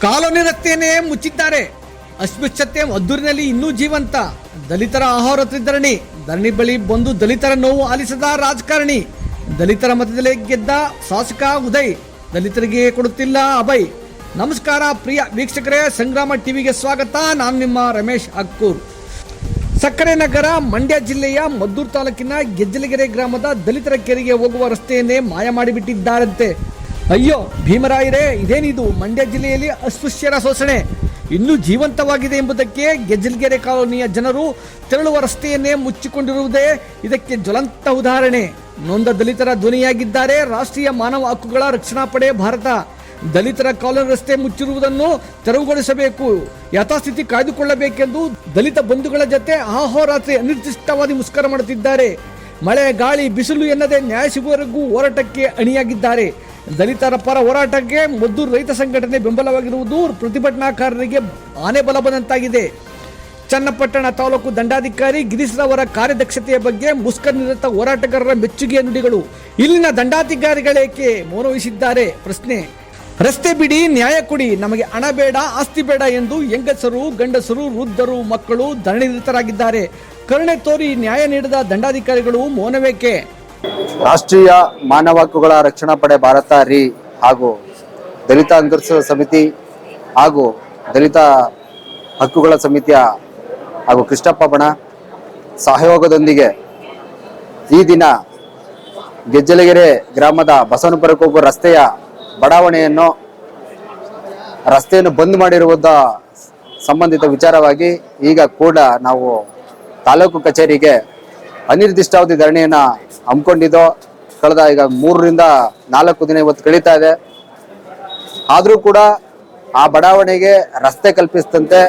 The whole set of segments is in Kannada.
ಕಾಲೋನಿ ರಸ್ತೆಯನ್ನೇ ಮುಚ್ಚಿದ್ದಾರೆ. ಅಸ್ಪೃಶ್ಯತೆ ಮದ್ದೂರಿನಲ್ಲಿ ಇನ್ನೂ ಜೀವಂತ. ದಲಿತರ ಅಹೋರಾತ್ರಿ ಧರಣಿ ಬಳಿ ಬಂದು ದಲಿತರ ನೋವು ಆಲಿಸದ ರಾಜಕಾರಣಿ. ದಲಿತರ ಮತದಲ್ಲಿ ಗೆದ್ದ ಶಾಸಕ ಉದಯ್ ದಲಿತರಿಗೆ ಕೊಡುತ್ತಿಲ್ಲ ಅಭಯ್. ನಮಸ್ಕಾರ ಪ್ರಿಯ ವೀಕ್ಷಕರೇ, ಸಂಗ್ರಾಮ ಟಿವಿಗೆ ಸ್ವಾಗತ. ನಾನು ನಿಮ್ಮ ರಮೇಶ್ ಅಕ್ಕೂರ್. ಸಕ್ಕರೆ ನಗರ ಮಂಡ್ಯ ಜಿಲ್ಲೆಯ ಮದ್ದೂರು ತಾಲೂಕಿನ ಗೆಜ್ಜಲಗೆರೆ ಗ್ರಾಮದ ದಲಿತರ ಕೆರೆಗೆ ಹೋಗುವ ರಸ್ತೆಯನ್ನೇ ಮಾಯ ಮಾಡಿಬಿಟ್ಟಿದ್ದಾರಂತೆ. ಅಯ್ಯೋ ಭೀಮರಾಯರೇ, ಇದೇನಿದು? ಮಂಡ್ಯ ಜಿಲ್ಲೆಯಲ್ಲಿ ಅಸ್ಪೃಶ್ಯರ ಶೋಷಣೆ ಇನ್ನೂ ಜೀವಂತವಾಗಿದೆ ಎಂಬುದಕ್ಕೆ ಗೆಜ್ಜಲಗೆರೆ ಕಾಲೋನಿಯ ಜನರು ತೆರಳುವ ರಸ್ತೆಯನ್ನೇ ಮುಚ್ಚಿಕೊಂಡಿರುವುದೇ ಇದಕ್ಕೆ ಜ್ವಲಂತ ಉದಾಹರಣೆ. ನೊಂದ ದಲಿತರ ಧ್ವನಿಯಾಗಿದ್ದಾರೆ ರಾಷ್ಟ್ರೀಯ ಮಾನವ ಹಕ್ಕುಗಳ ರಕ್ಷಣಾ ಪಡೆ ಭಾರತ. ದಲಿತರ ಕಾಲೋನಿ ರಸ್ತೆ ಮುಚ್ಚಿರುವುದನ್ನು ತೆರವುಗೊಳಿಸಬೇಕು, ಯಥಾಸ್ಥಿತಿ ಕಾಯ್ದುಕೊಳ್ಳಬೇಕೆಂದು ದಲಿತ ಬಂಧುಗಳ ಜೊತೆ ಅಹೋರಾತ್ರಿ ಅನಿರ್ದಿಷ್ಟವಾದಿ ಮುಷ್ಕರ ಮಾಡುತ್ತಿದ್ದಾರೆ. ಮಳೆ ಗಾಳಿ ಬಿಸಿಲು ಎನ್ನದೆ ನ್ಯಾಯ ಸಿಗುವವರೆಗೂ ಹೋರಾಟಕ್ಕೆ ಅಣಿಯಾಗಿದ್ದಾರೆ. ದಲಿತರ ಪರ ಹೋರಾಟಕ್ಕೆ ಮದ್ದೂರು ರೈತ ಸಂಘಟನೆ ಬೆಂಬಲವಾಗಿರುವುದು ಪ್ರತಿಭಟನಾಕಾರರಿಗೆ ಆನೆ ಬಲ ಬಂದಂತಾಗಿದೆ. ಚನ್ನಪಟ್ಟಣ ತಾಲೂಕು ದಂಡಾಧಿಕಾರಿ ಗಿರೀಶ್ ರವರ ಕಾರ್ಯದಕ್ಷತೆಯ ಬಗ್ಗೆ ಮುಷ್ಕರ ನಿರತ ಹೋರಾಟಗಾರರ ಮೆಚ್ಚುಗೆಯ ನುಡಿಗಳು. ಇಲ್ಲಿನ ದಂಡಾಧಿಕಾರಿಗಳೇಕೆ ಮೌನವಹಿಸಿದ್ದಾರೆ? ಪ್ರಶ್ನೆ. ರಸ್ತೆ ಬಿಡಿ, ನ್ಯಾಯ ಕೊಡಿ, ನಮಗೆ ಹಣ ಬೇಡ, ಆಸ್ತಿ ಬೇಡ ಎಂದು ಹೆಂಗಸರು, ಗಂಡಸರು, ವೃದ್ಧರು, ಮಕ್ಕಳು ಧರಣಿ ನಿರತರಾಗಿದ್ದಾರೆ. ಕರುಣೆ ತೋರಿ ನ್ಯಾಯ ನೀಡದ ದಂಡಾಧಿಕಾರಿಗಳು ಮೌನವೇಕೆ? ರಾಷ್ಟ್ರೀಯ ಮಾನವ ಹಕ್ಕುಗಳ ರಕ್ಷಣಾ ಪಡೆ ಭಾರತ ಹಾಗೂ ದಲಿತ ಅಂಗರ್ಸ ಸಮಿತಿ ಹಾಗೂ ದಲಿತ ಹಕ್ಕುಗಳ ಸಮಿತಿಯ ಹಾಗೂ ಕೃಷ್ಣಪ್ಪ ಬಣ ಸಹಯೋಗದೊಂದಿಗೆ ಈ ದಿನ ಗೆಜ್ಜಲಗೆರೆ ಗ್ರಾಮದ ಬಸವನಪುರಕ್ಕೆ ಹೋಗುವ ರಸ್ತೆಯನ್ನು ಬಂದ್ ಮಾಡಿರುವುದ ಸಂಬಂಧಿತ ವಿಚಾರವಾಗಿ ಈಗ ಕೂಡ ನಾವು ತಾಲೂಕು ಕಚೇರಿಗೆ ಅನಿರ್ದಿಷ್ಟಾವಧಿ ಧರಣಿಯನ್ನ ಹಮ್ಮಿಕೊಂಡಿದ್ದು ಕಳೆದ ಈಗ 3 ರಿಂದ 4 ದಿನ ಇವತ್ತು ಕಳೀತಾ ಇದೆ. ಆದರೂ ಕೂಡ ಆ ಬಡಾವಣೆಗೆ ರಸ್ತೆ ಕಲ್ಪಿಸಿದಂತೆ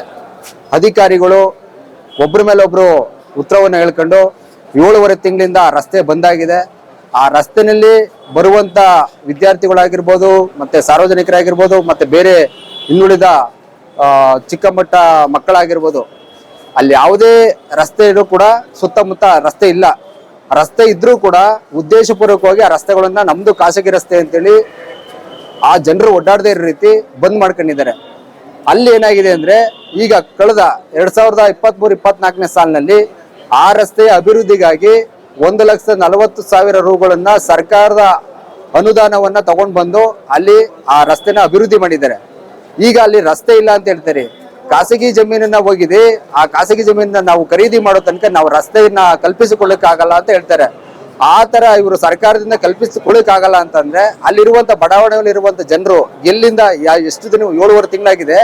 ಅಧಿಕಾರಿಗಳು ಒಬ್ಬರ ಮೇಲೆ ಒಬ್ರು ಉತ್ತರವನ್ನು ಹೇಳ್ಕೊಂಡು 7.5 ತಿಂಗಳಿಂದ ರಸ್ತೆ ಬಂದಾಗಿದೆ. ಆ ರಸ್ತೆಯಲ್ಲಿ ಬರುವಂತ ವಿದ್ಯಾರ್ಥಿಗಳಾಗಿರ್ಬೋದು, ಮತ್ತೆ ಸಾರ್ವಜನಿಕರಾಗಿರ್ಬೋದು, ಮತ್ತೆ ಬೇರೆ ಇನ್ನುಳಿದ ಚಿಕ್ಕ ಮಟ್ಟ ಮಕ್ಕಳಾಗಿರ್ಬೋದು, ಅಲ್ಲಿ ಯಾವುದೇ ರಸ್ತೆ ಇದ್ರೂ ಕೂಡ ಸುತ್ತಮುತ್ತ ರಸ್ತೆ ಇಲ್ಲ. ರಸ್ತೆ ಇದ್ರೂ ಕೂಡ ಉದ್ದೇಶಪೂರ್ವಕವಾಗಿ ಆ ರಸ್ತೆಗಳನ್ನ ನಮ್ದು ಖಾಸಗಿ ರಸ್ತೆ ಅಂತೇಳಿ ಆ ಜನರು ಓಡಾಡದೇ ಇರೋ ರೀತಿ ಬಂದ್ ಮಾಡ್ಕೊಂಡಿದ್ದಾರೆ. ಅಲ್ಲಿ ಏನಾಗಿದೆ ಅಂದ್ರೆ, ಈಗ ಕಳೆದ 2023-24ನೇ ಸಾಲಿನಲ್ಲಿ ಆ ರಸ್ತೆಯ ಅಭಿವೃದ್ಧಿಗಾಗಿ 1,40,000 ರೂಗಳನ್ನ ಸರ್ಕಾರದ ಅನುದಾನವನ್ನ ತಗೊಂಡು ಬಂದು ಅಲ್ಲಿ ಆ ರಸ್ತೆನ ಅಭಿವೃದ್ಧಿ ಮಾಡಿದ್ದಾರೆ. ಈಗ ಅಲ್ಲಿ ರಸ್ತೆ ಇಲ್ಲ ಅಂತ ಹೇಳ್ತಾರೆ. ಖಾಸಗಿ ಜಮೀನನ್ನ ಹೋಗಿದೆ, ಆ ಖಾಸಗಿ ಜಮೀನನ್ನ ನಾವು ಖರೀದಿ ಮಾಡೋ ತನಕ ನಾವು ರಸ್ತೆಯನ್ನ ಕಲ್ಪಿಸಿಕೊಳ್ಳಕ್ಕಾಗಲ್ಲ ಅಂತ ಹೇಳ್ತಾರೆ. ಆ ತರ ಇವರು ಸರ್ಕಾರದಿಂದ ಕಲ್ಪಿಸಿಕೊಳ್ಳಕ್ಕಾಗಲ್ಲ ಅಂತಂದ್ರೆ ಅಲ್ಲಿರುವಂತ ಬಡಾವಣೆಯಲ್ಲಿ ಇರುವಂತ ಜನರು ಎಲ್ಲಿಂದ ಎಷ್ಟು ದಿನ 7.5 ತಿಂಗಳಾಗಿದೆ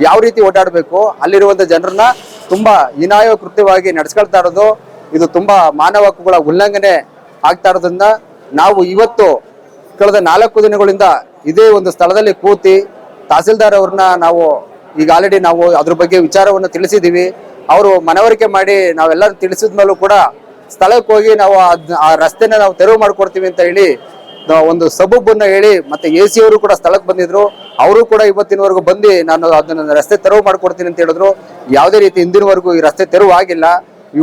ಯಾವ ರೀತಿ ಓಡಾಡಬೇಕು? ಅಲ್ಲಿರುವಂತ ಜನರನ್ನ ತುಂಬಾ ಹೀನಾಯ ಕೃತ್ಯವಾಗಿ ನಡೆಸ್ಕೊಳ್ತಾ ಇರೋದು, ಇದು ತುಂಬಾ ಮಾನವ ಹಕ್ಕುಗಳ ಉಲ್ಲಂಘನೆ ಆಗ್ತಾ ಇರೋದ್ರಿಂದ ನಾವು ಇವತ್ತು ಕಳೆದ 4 ದಿನಗಳಿಂದ ಇದೇ ಒಂದು ಸ್ಥಳದಲ್ಲಿ ಕೂತಿ ತಹಸೀಲ್ದಾರ್ ಅವ್ರನ್ನ ನಾವು ಈಗ ಆಲ್ರೆಡಿ ನಾವು ಅದ್ರ ಬಗ್ಗೆ ವಿಚಾರವನ್ನು ತಿಳಿಸಿದೀವಿ. ಅವರು ಮನವರಿಕೆ ಮಾಡಿ ನಾವೆಲ್ಲರೂ ತಿಳಿಸಿದ್ಮೇಲೂ ಕೂಡ ಸ್ಥಳಕ್ಕೆ ಹೋಗಿ ನಾವು ಆ ರಸ್ತೆನ ನಾವು ತೆರವು ಮಾಡ್ಕೊಡ್ತೀವಿ ಅಂತ ಹೇಳಿ ಒಂದು ಸಬೂಬನ್ನ ಹೇಳಿ, ಮತ್ತೆ AC ಅವರು ಕೂಡ ಸ್ಥಳಕ್ಕೆ ಬಂದಿದ್ರು. ಅವರು ಕೂಡ ಇವತ್ತಿನವರೆಗೂ ಬಂದು ನಾನು ಅದನ್ನ ರಸ್ತೆ ತೆರವು ಮಾಡ್ಕೊಡ್ತೀನಿ ಅಂತ ಹೇಳಿದ್ರು. ಯಾವುದೇ ರೀತಿ ಇಂದಿನವರೆಗೂ ಈ ರಸ್ತೆ ತೆರವು ಆಗಿಲ್ಲ.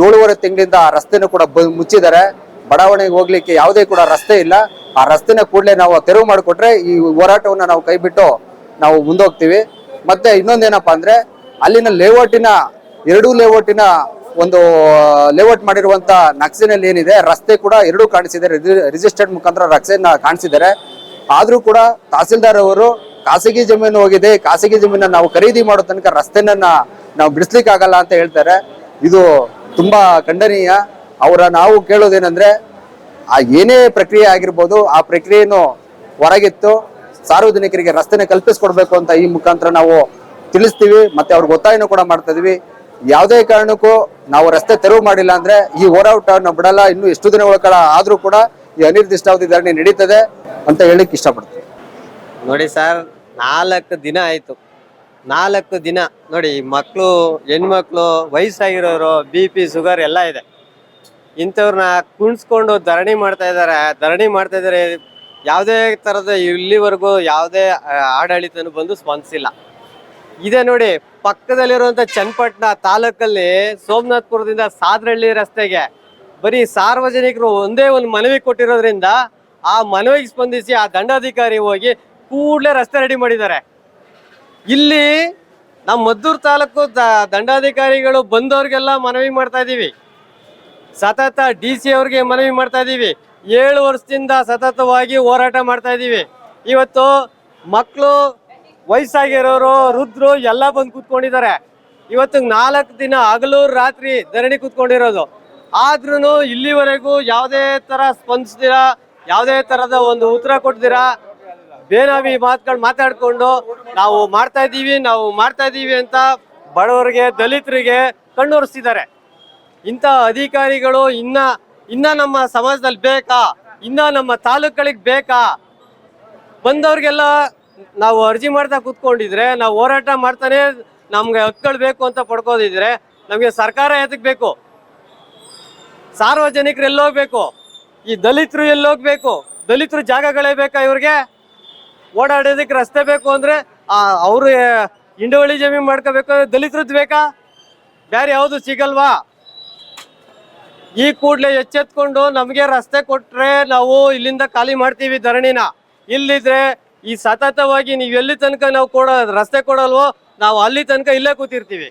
7.5 ತಿಂಗಳಿಂದ ಆ ರಸ್ತೆನೂ ಕೂಡ ಮುಚ್ಚಿದ್ದಾರೆ. ಬಡಾವಣೆಗೆ ಹೋಗ್ಲಿಕ್ಕೆ ಯಾವುದೇ ಕೂಡ ರಸ್ತೆ ಇಲ್ಲ. ಆ ರಸ್ತೆನ ಕೂಡಲೇ ನಾವು ತೆರವು ಮಾಡಿಕೊಟ್ರೆ ಈ ಹೋರಾಟವನ್ನ ನಾವು ಕೈ ಬಿಟ್ಟು ನಾವು ಮುಂದೋಗ್ತೀವಿ. ಮತ್ತೆ ಇನ್ನೊಂದೇನಪ್ಪಾ ಅಂದ್ರೆ, ಅಲ್ಲಿನ ಲೇಔಟಿನ 2 ಲೇಔಟಿನ ಒಂದು ಲೇಔಟ್ ಮಾಡಿರುವಂತ ನಕ್ಷೆನಲ್ಲಿ ಏನಿದೆ, ರಸ್ತೆ ಕೂಡ 2 ಕಾಣಿಸಿದೆ, ರಿಜಿಸ್ಟರ್ಡ್ ಮುಖಾಂತರ ರಸ್ತೆಯನ್ನ ಕಾಣಿಸಿದ್ದಾರೆ. ಆದ್ರೂ ಕೂಡ ತಹಸೀಲ್ದಾರ್ ಅವರು ಖಾಸಗಿ ಜಮೀನು ಹೋಗಿದೆ, ಖಾಸಗಿ ಜಮೀನನ್ನ ನಾವು ಖರೀದಿ ಮಾಡೋ ತನಕ ರಸ್ತೆನ ನಾವು ಬಿಡಿಸ್ಲಿಕ್ಕೆ ಆಗಲ್ಲ ಅಂತ ಹೇಳ್ತಾರೆ. ಇದು ತುಂಬಾ ಖಂಡನೀಯ. ನಾವು ಕೇಳೋದೇನಂದ್ರೆ, ಆ ಏನೇ ಪ್ರಕ್ರಿಯೆ ಆಗಿರ್ಬೋದು, ಆ ಪ್ರಕ್ರಿಯೆಯನ್ನು ಹೊರಗಿತ್ತು ಸಾರ್ವಜನಿಕರಿಗೆ ರಸ್ತೆನ ಕಲ್ಪಿಸ್ಕೊಡ್ಬೇಕು ಅಂತ ಈ ಮುಖಾಂತರ ನಾವು ತಿಳಿಸ್ತೀವಿ. ಮತ್ತೆ ಅವ್ರಿಗೆ ಒತ್ತಾಯನೂ ಕೂಡ ಮಾಡ್ತಾ ಇದೀವಿ. ಯಾವುದೇ ಕಾರಣಕ್ಕೂ ನಾವು ರಸ್ತೆ ತೆರವು ಮಾಡಿಲ್ಲ ಅಂದ್ರೆ ಈ ಹೋರಾಟ ನಾವು ಬಿಡಲ್ಲ. ಇನ್ನು ಎಷ್ಟು ದಿನಗಳ ಕಾಲ ಆದ್ರೂ ಕೂಡ ಈ ಅನಿರ್ದಿಷ್ಟಾವಧಿ ಧರಣಿ ನಡೀತದೆ ಅಂತ ಹೇಳಿಕ್ ಇಷ್ಟಪಡ್ತೀವಿ. ನೋಡಿ ಸರ್, 4 ದಿನ ಆಯ್ತು. 4 ದಿನ ನೋಡಿ, ಮಕ್ಕಳು, ಹೆಣ್ಮಕ್ಳು, ವಯಸ್ಸಾಗಿರೋರು, BP, ಶುಗರ್ ಎಲ್ಲ ಇದೆ. ಇಂಥವ್ರನ್ನ ಕುಣಿಸ್ಕೊಂಡು ಧರಣಿ ಮಾಡ್ತಾ ಇದ್ದಾರೆ. ಯಾವುದೇ ತರದ ಇಲ್ಲಿವರೆಗೂ ಯಾವುದೇ ಆಡಳಿತನೂ ಬಂದು ಸ್ಪಂದಿಸಿಲ್ಲ. ಇದೆ ನೋಡಿ, ಪಕ್ಕದಲ್ಲಿರುವಂತ ಚನ್ನಪಟ್ಟಣ ತಾಲೂಕಲ್ಲಿ ಸೋಮನಾಥ್ಪುರದಿಂದ ಸಾದ್ರಹಳ್ಳಿ ರಸ್ತೆಗೆ ಬರೀ ಸಾರ್ವಜನಿಕರು ಒಂದೇ ಒಂದು ಮನವಿ ಕೊಟ್ಟಿರೋದ್ರಿಂದ ಆ ಮನವಿಗೆ ಸ್ಪಂದಿಸಿ ಆ ದಂಡಾಧಿಕಾರಿ ಹೋಗಿ ಕೂಡಲೇ ರಸ್ತೆ ರೆಡಿ ಮಾಡಿದ್ದಾರೆ. ಇಲ್ಲಿ ನಮ್ಮ ಮದ್ದೂರು ತಾಲೂಕು ದಂಡಾಧಿಕಾರಿಗಳು ಬಂದವ್ರಿಗೆಲ್ಲ ಮನವಿ ಮಾಡ್ತಾ ಇದೀವಿ, ಸತತ DC ಅವ್ರಿಗೆ ಮನವಿ ಮಾಡ್ತಾ ಇದೀವಿ. 7 ವರ್ಷದಿಂದ ಸತತವಾಗಿ ಹೋರಾಟ ಮಾಡ್ತಾ ಇದೀವಿ. ಇವತ್ತು ಮಕ್ಕಳು, ವಯಸ್ಸಾಗಿರೋರು, ವೃದ್ಧರು ಎಲ್ಲ ಬಂದು ಕೂತ್ಕೊಂಡಿದ್ದಾರೆ. ಇವತ್ತು 4 ದಿನ ಹಗಲು ರಾತ್ರಿ ಧರಣಿ ಕೂತ್ಕೊಂಡಿರೋದು. ಆದ್ರೂ ಇಲ್ಲಿವರೆಗೂ ಯಾವುದೇ ತರ ಸ್ಪಂದಿಸ್ದಿರಾ, ಯಾವುದೇ ತರದ ಒಂದು ಉತ್ತರ ಕೊಡ್ದಿರಾ, ಬೇನಾಮಿ ಮಾತುಗಳು ಮಾತಾಡ್ಕೊಂಡು ನಾವು ಮಾಡ್ತಾ ಇದೀವಿ ಅಂತ ಬಡವರಿಗೆ, ದಲಿತರಿಗೆ ಕಣ್ಣೊರೆಸ್ತಿದ್ದಾರೆ. ಇಂಥ ಅಧಿಕಾರಿಗಳು ಇನ್ನ ನಮ್ಮ ಸಮಾಜದಲ್ಲಿ ಬೇಕಾ? ಇನ್ನ ನಮ್ಮ ತಾಲೂಕುಗಳಿಗೆ ಬೇಕಾ? ಬಂದವ್ರಿಗೆಲ್ಲ ನಾವು ಅರ್ಜಿ ಮಾಡ್ತಾ ಕೂತ್ಕೊಂಡಿದ್ರೆ, ನಾವು ಹೋರಾಟ ಮಾಡ್ತಾನೆ ನಮ್ಗೆ ಹಕ್ಕುಗಳು ಬೇಕು ಅಂತ ಪಡ್ಕೋದಿದ್ರೆ ನಮಗೆ ಸರ್ಕಾರ ಎದಕ್ ಬೇಕು? ಸಾರ್ವಜನಿಕರು ಎಲ್ಲೋಗ್ಬೇಕು? ಈ ದಲಿತರು ಎಲ್ಲೋಗ್ಬೇಕು? ದಲಿತರು ಜಾಗಗಳೇ ಬೇಕಾ ಇವ್ರಿಗೆ? ಓಡಾಡೋದಕ್ಕೆ ರಸ್ತೆ ಬೇಕು ಅಂದ್ರೆ ಅವರು ಹಿಂಡುವಳಿ ಜಮೀನು ಮಾಡ್ಕೋಬೇಕು, ದಲಿತರದ್ದು ಬೇಕಾ? ಬೇರೆ ಯಾವುದು ಸಿಗಲ್ವಾ? ಈ ಕೂಡಲೇ ಎಚ್ಚೆತ್ಕೊಂಡು ನಮಗೆ ರಸ್ತೆ ಕೊಟ್ರೆ ನಾವು ಇಲ್ಲಿಂದ ಖಾಲಿ ಮಾಡ್ತೀವಿ ಧರಣಿನ. ಇಲ್ಲಿದ್ರೆ ಈ ಸತತವಾಗಿ ನೀವು ಎಲ್ಲಿ ತನಕ ನಾವು ರಸ್ತೆ ಕೊಡಲ್ವೋ ನಾವು ಅಲ್ಲಿ ತನಕ ಇಲ್ಲೇ ಕೂತಿರ್ತೀವಿ.